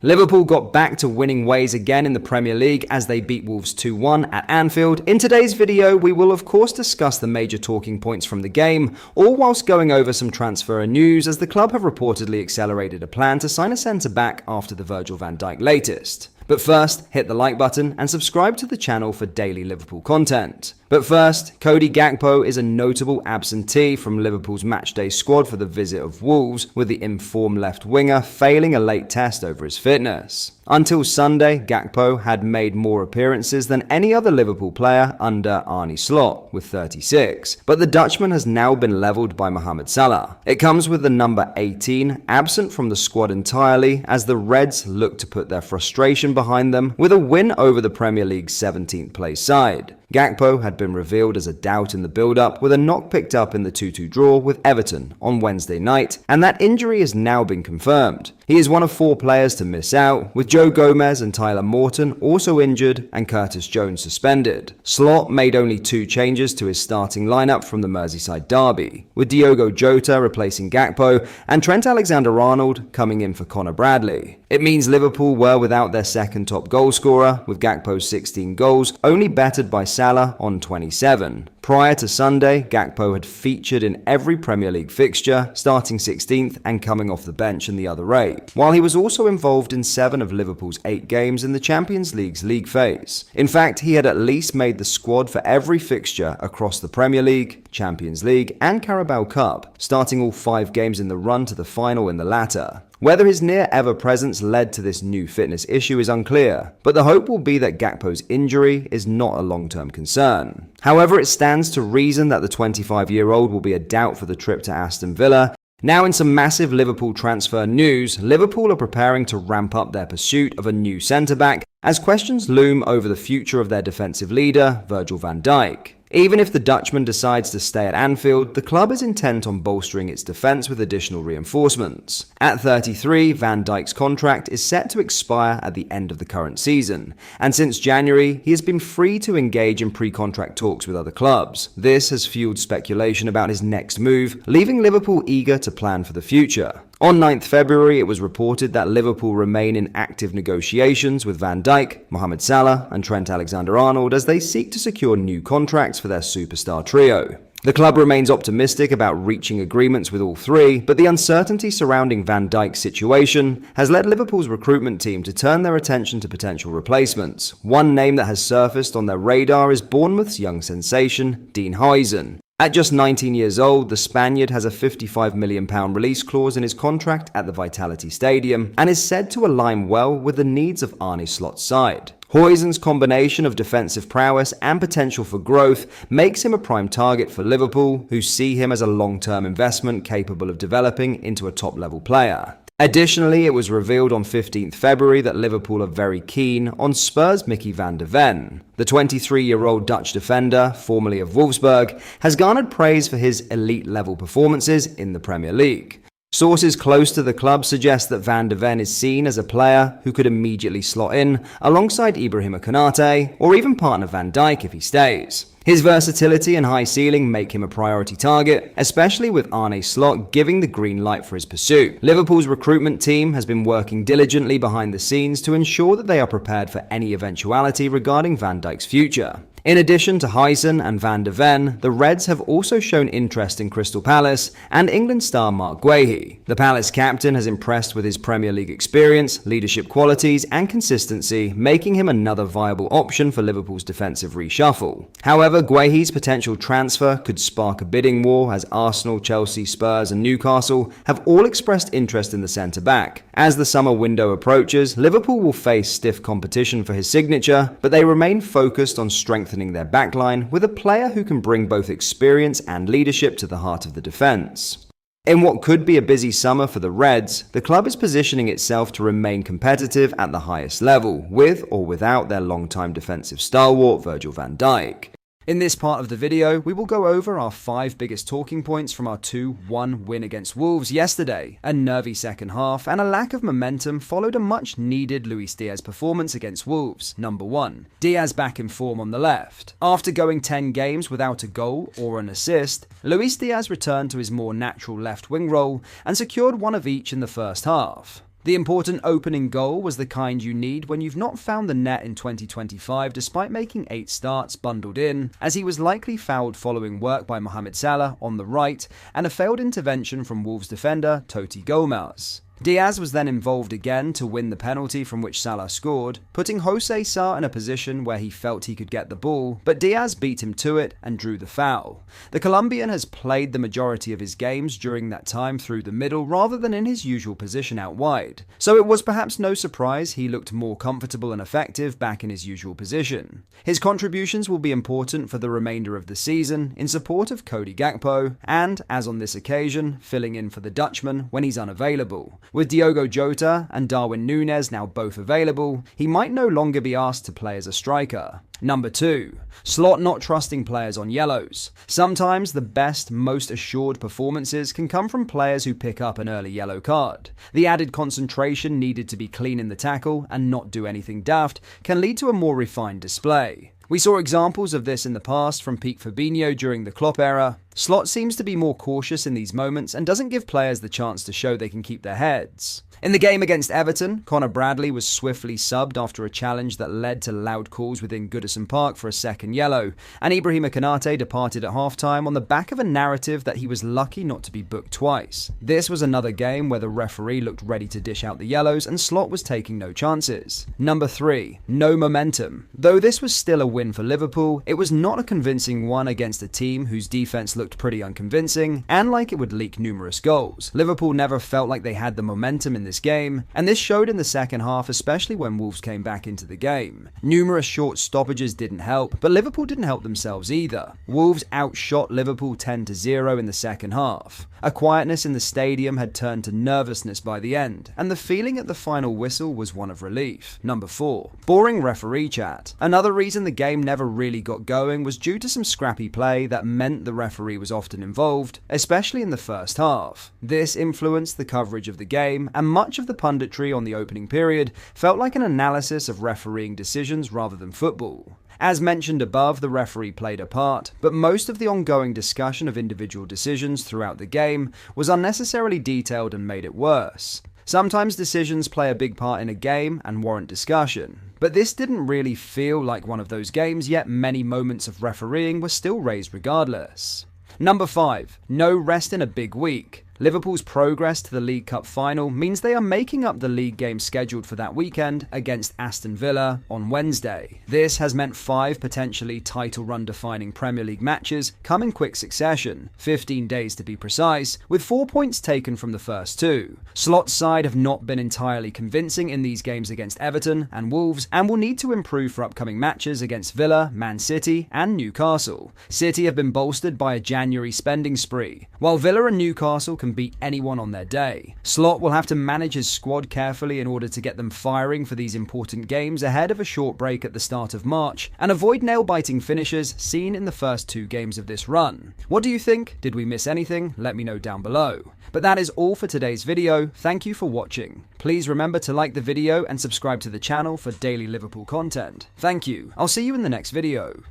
Liverpool got back to winning ways again in the Premier League as they beat Wolves 2-1 at Anfield. In today's video, we will of course discuss the major talking points from the game, all whilst going over some transfer news as the club have reportedly accelerated a plan to sign a centre-back after the Virgil van Dijk latest. But first, hit the like button and subscribe to the channel for daily Liverpool content. But first, Cody Gakpo is a notable absentee from Liverpool's matchday squad for the visit of Wolves, with the informed left winger failing a late test over his fitness. Until Sunday, Gakpo had made more appearances than any other Liverpool player under Arne Slot, with 36, but the Dutchman has now been levelled by Mohamed Salah. It comes with the number 18 absent from the squad entirely as the Reds look to put their frustration behind them with a win over the Premier League's 17th place side. Gakpo had been revealed as a doubt in the build-up with a knock picked up in the 2-2 draw with Everton on Wednesday night, and that injury has now been confirmed. He is one of 4 players to miss out, with Joe Gomez and Tyler Morton also injured and Curtis Jones suspended. Slot made only 2 changes to his starting lineup from the Merseyside derby, with Diogo Jota replacing Gakpo and Trent Alexander-Arnold coming in for Connor Bradley. It means Liverpool were without their second top goalscorer, with Gakpo's 16 goals only bettered by Salah on 27. Prior to Sunday, Gakpo had featured in every Premier League fixture, starting 16th and coming off the bench in the other 8, while he was also involved in 7 of Liverpool's 8 games in the Champions League's league phase. In fact, he had at least made the squad for every fixture across the Premier League, Champions League and Carabao Cup, starting all 5 games in the run to the final in the latter. Whether his near-ever presence led to this new fitness issue is unclear, but the hope will be that Gakpo's injury is not a long-term concern. However, it stands to reason that the 25-year-old will be a doubt for the trip to Aston Villa. Now, in some massive Liverpool transfer news, Liverpool are preparing to ramp up their pursuit of a new centre-back as questions loom over the future of their defensive leader, Virgil van Dijk. Even if the Dutchman decides to stay at Anfield, the club is intent on bolstering its defence with additional reinforcements. At 33, Van Dijk's contract is set to expire at the end of the current season, and since January, he has been free to engage in pre-contract talks with other clubs. This has fueled speculation about his next move, leaving Liverpool eager to plan for the future. On 9th February, it was reported that Liverpool remain in active negotiations with Van Dijk, Mohamed Salah and Trent Alexander-Arnold as they seek to secure new contracts for their superstar trio. The club remains optimistic about reaching agreements with all 3, but the uncertainty surrounding Van Dijk's situation has led Liverpool's recruitment team to turn their attention to potential replacements. One name that has surfaced on their radar is Bournemouth's young sensation, Dean Huijsen. At just 19 years old, the Spaniard has a £55 million release clause in his contract at the Vitality Stadium and is said to align well with the needs of Arne Slot's side. Huijsen's combination of defensive prowess and potential for growth makes him a prime target for Liverpool, who see him as a long-term investment capable of developing into a top-level player. Additionally, it was revealed on 15th February that Liverpool are very keen on Spurs' Mickey van de Ven. The 23-year-old Dutch defender, formerly of Wolfsburg, has garnered praise for his elite-level performances in the Premier League. Sources close to the club suggest that Van de Ven is seen as a player who could immediately slot in alongside Ibrahima Konate or even partner Van Dijk if he stays. His versatility and high ceiling make him a priority target, especially with Arne Slot giving the green light for his pursuit. Liverpool's recruitment team has been working diligently behind the scenes to ensure that they are prepared for any eventuality regarding Van Dijk's future. In addition to Huijsen and Van de Ven, the Reds have also shown interest in Crystal Palace and England star Mark Guehi. The Palace captain has impressed with his Premier League experience, leadership qualities and consistency, making him another viable option for Liverpool's defensive reshuffle. However, Guehi's potential transfer could spark a bidding war as Arsenal, Chelsea, Spurs and Newcastle have all expressed interest in the centre-back. As the summer window approaches, Liverpool will face stiff competition for his signature, but they remain focused on strengthening their backline with a player who can bring both experience and leadership to the heart of the defence. In what could be a busy summer for the Reds, the club is positioning itself to remain competitive at the highest level, with or without their long-time defensive stalwart Virgil van Dijk. In this part of the video, we will go over our 5 biggest talking points from our 2-1 win against Wolves yesterday. A nervy second half and a lack of momentum followed a much-needed Luis Diaz performance against Wolves. Number 1. Diaz back in form on the left. After going 10 games without a goal or an assist, Luis Diaz returned to his more natural left wing role and secured one of each in the first half. The important opening goal was the kind you need when you've not found the net in 2025 despite making 8 starts bundled in, as he was likely fouled following work by Mohamed Salah on the right and a failed intervention from Wolves defender Cody Gakpo. Diaz was then involved again to win the penalty from which Salah scored, putting Jose Sa in a position where he felt he could get the ball, but Diaz beat him to it and drew the foul. The Colombian has played the majority of his games during that time through the middle rather than in his usual position out wide, so it was perhaps no surprise he looked more comfortable and effective back in his usual position. His contributions will be important for the remainder of the season in support of Cody Gakpo and, as on this occasion, filling in for the Dutchman when he's unavailable. With Diogo Jota and Darwin Núñez now both available, he might no longer be asked to play as a striker. Number 2. Slot not trusting players on yellows. Sometimes the best, most assured performances can come from players who pick up an early yellow card. The added concentration needed to be clean in the tackle and not do anything daft can lead to a more refined display. We saw examples of this in the past from Peak Fabinho during the Klopp era. Slot seems to be more cautious in these moments and doesn't give players the chance to show they can keep their heads. In the game against Everton, Connor Bradley was swiftly subbed after a challenge that led to loud calls within Goodison Park for a second yellow, and Ibrahima Konate departed at halftime on the back of a narrative that he was lucky not to be booked twice. This was another game where the referee looked ready to dish out the yellows and Slot was taking no chances. Number 3. No momentum. Though this was still a win for Liverpool, it was not a convincing one against a team whose defense looked pretty unconvincing and like it would leak numerous goals. Liverpool never felt like they had the momentum in this game, and this showed in the second half, especially when Wolves came back into the game. Numerous short stoppages didn't help, but Liverpool didn't help themselves either. Wolves outshot Liverpool 10-0 in the second half. A quietness in the stadium had turned to nervousness by the end, and the feeling at the final whistle was one of relief. Number 4. Boring referee chat. Another reason the game never really got going was due to some scrappy play that meant the referee was often involved, especially in the first half. This influenced the coverage of the game, and much of the punditry on the opening period felt like an analysis of refereeing decisions rather than football. As mentioned above, the referee played a part, but most of the ongoing discussion of individual decisions throughout the game was unnecessarily detailed and made it worse. Sometimes decisions play a big part in a game and warrant discussion, but this didn't really feel like one of those games, yet many moments of refereeing were still raised regardless. Number 5. No rest in a big week. Liverpool's progress to the League Cup final means they are making up the league game scheduled for that weekend against Aston Villa on Wednesday. This has meant 5 potentially title-run defining Premier League matches come in quick succession, 15 days to be precise, with 4 points taken from the first 2. Slot's side have not been entirely convincing in these games against Everton and Wolves and will need to improve for upcoming matches against Villa, Man City and Newcastle. City have been bolstered by a January spending spree, while Villa and Newcastle can beat anyone on their day. Slot will have to manage his squad carefully in order to get them firing for these important games ahead of a short break at the start of March and avoid nail-biting finishes seen in the first 2 games of this run. What do you think? Did we miss anything? Let me know down below. But that is all for today's video. Thank you for watching. Please remember to like the video and subscribe to the channel for daily Liverpool content. Thank you. I'll see you in the next video.